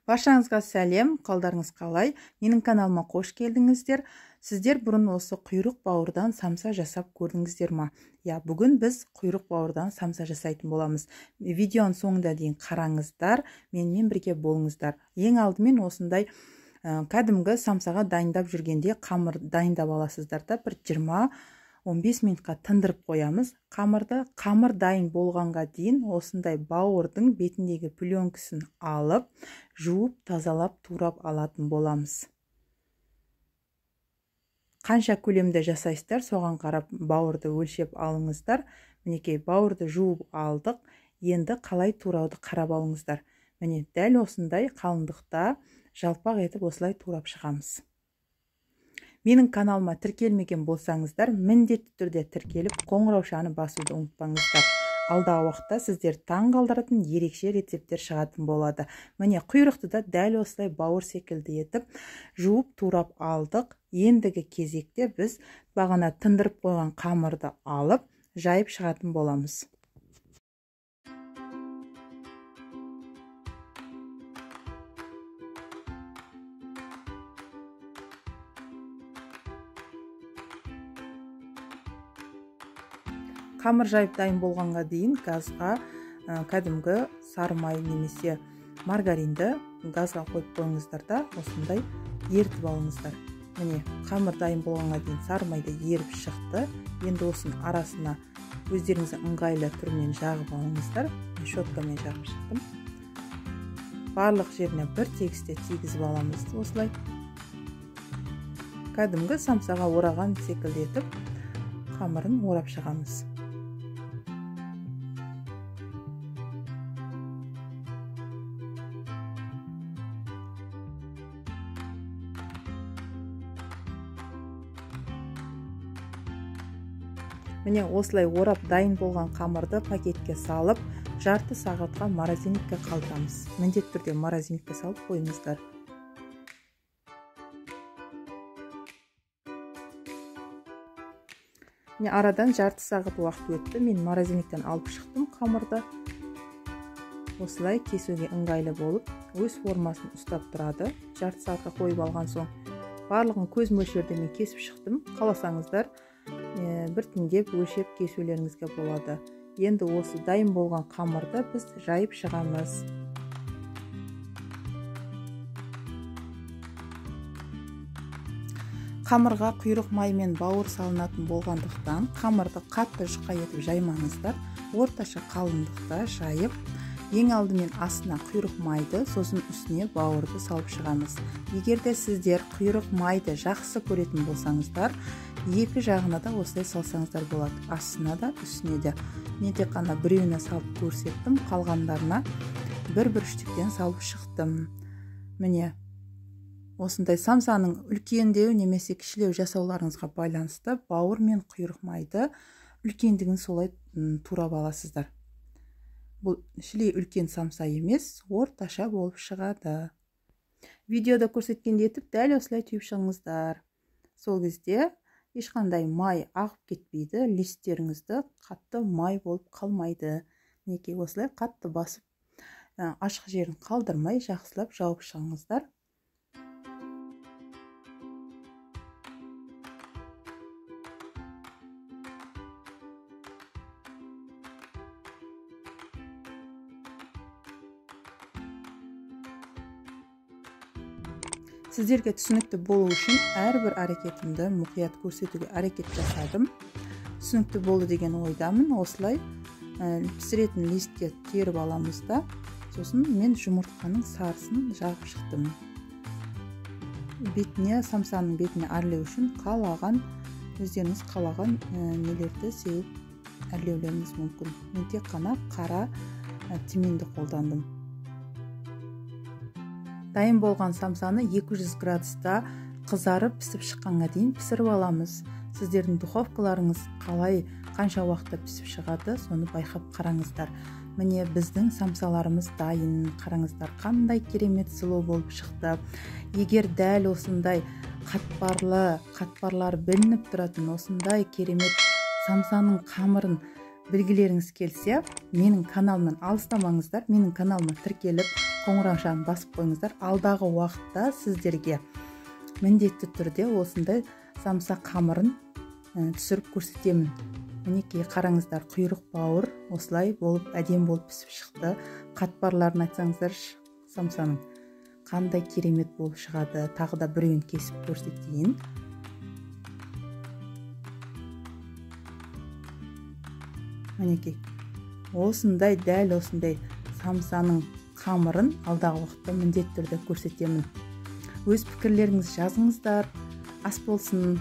Баршаңызға сәлем, қалдарыңыз қалай? Менің каналыма қош келдіңіздер. Сіздер бұрын осы құйрық бауырдан самса жасап көрдіңіздер ма? Бүгін біз құйрық бауырдан самса жасайтын боламыз. Видеоның соңында дейін қараңыздар, менімен бірге болыңыздар. Ең алдымен осындай кәдімгі самсаға дайындап жүргенде қамыр дайындап аласыздар да, бір 20-15 минутқа тындырып қоямыз. Қамыр дайын болғанға дейін осындай бауырдың бетіндегі пленкасын алып, жуып, тазалап, турап алатын боламыз. Қанша көлемде жасайсыздар, соған қарап бауырды өлшеп алыңыздар. Мінекей, бауырды жуып алдық. Енді қалай турауды қарап алыңыздар. Міне, дәл осындай қалыңдықта жалпақ етіп осылай турап шығамыз. Менің каналыма тіркелмеген болсаңыздар, міндетті түрде тіркеліп, қоңыраушаны басуды ұмытпаңыздар. Алдағы уақытта сіздер таң қалдыратын ерекше рецепттер шығатын болады. Міне, құйрықты да дәл осылай бауыр секілді етіп жуып турап алдық. Ендігі кезекте біз бағана тындырып қойған қамырды алып, жайып шығатын боламыз. Қамыр жайып дайын болғанға дейін газға кәдімгі сары май немесе маргаринді газға қойып қойыңыздар да, осындай ертіп алыңыздар. Міне, қамыр дайын болғанға дейін сары майды еріп шықты. Енді осының арасына өздеріңіздің ыңғайлы түрмен жағып алыңыздар. Щеткамен жағып шықтым. Барлық жеріне бір тегісте тигізіп аламыз осылай. Кәдімгі самсаға ораған секілді етіп, қамырын орап шығамыз. Міне, осылай орап дайын болған қамырды пакетке салып, жарты сағатқа морозильникке қалдырамыз. Міндетті түрде морозильникке салып қойыңыздар. Міне, арадан жарты сағат уақыт өтті. Мен морозильниктен алып шықтым қамырды. Осылай кесуге ыңғайлы болып, өз формасын ұстап тұрады. Жарты сағатқа қойып алған соң барлығын көз мөлшерде мен кесіп шықтым. Қаласаңыздар біртіндеп өлшеп кесулеріңізге болады. Енді осы дайын болған қамырды біз жайып шығамыз. Қамырға құйрық маймен бауыр салынатын болғандықтан, қамырды қатты жұқа етіп жаймаңыздар. Орташа қалыңдықта жайып, ең алдымен астына құйрық майды, сосын үстіне бауырды салып шығамыз. Егер де сіздер құйрық майды жақсы көретін болсаңыздар, екі жағына да осылай салсаңыздар болады. Астына да, үстіне де. Мен тек қана біреуіне салып көрсеттім, қалғандарына бір-бір үштіктен салып шықтым. Міне, осындай самсаның үлкендеу немесе кішілеу жасауларыңызға байланысты бауыр мен құйрық майды үлкендігін солай турап аласыздар. Бұл шілей үлкен самса емес, орташа болып шығады. Видеода көрсеткенде етіп дәл осылай түйіп шығыңыздар. Сол кезде ешқандай май ағып кетпейді, листтеріңізді қатты май болып қалмайды. Неке осылай қатты басып, ашық жерін қалдырмай жақсылап жауып шығыңыздар. Сіздерге түсінікті болу үшін әрбір әрекетімді мұқият көрсетуге әрекет жасадым. Түсінікті болды деген ойдамын. Осылай пісіретін листке теріп аламыз да, сосын мен жұмыртқаның сарысын жағып шықтым. Бетіне, самсаның бетіне әрлеу үшін өздеріңіз қалаған нелерді сеуіп әрлеулеріңіз мүмкін. Мен тек қана қара тименді қолдандым. Дайын болған самсаны 200 градуста қызарып пісіп шыққанға дейін пісіріп аламыз. Сіздердің духовкаларыңыз қанша уақытта пісіп шығады, соны байқап қараңыздар. Міне, біздің самсаларымыз дайын. Қараңыздар, қандай керемет сұлу болып шықты. Егер дәл осындай қатпарлар білініп тұратын осындай керемет самсаның қамырын білгілеріңіз келсе, менің каналымнан алыстамаңыздар. Менің каналыма тіркеліп, қоңыраушаны басып қойыңыздар. Алдағы уақытта сіздерге міндетті түрде осындай самса қамырын түсіріп көрсетемін. Мінекей қараңыздар, құйрық бауыр осылай болып әдем болып пісіп шықты. Қатпарларын айтсаңыздаршы, самсаның қандай керемет болып шығады. Тағы да біреуін кесіп көрсетейін. Мінекей осындай, дәл осындай самсаның қамырын алдағы уақытта міндетті түрде көрсетемін. Өз пікірлеріңізді жазыңыздар. Ас болсын.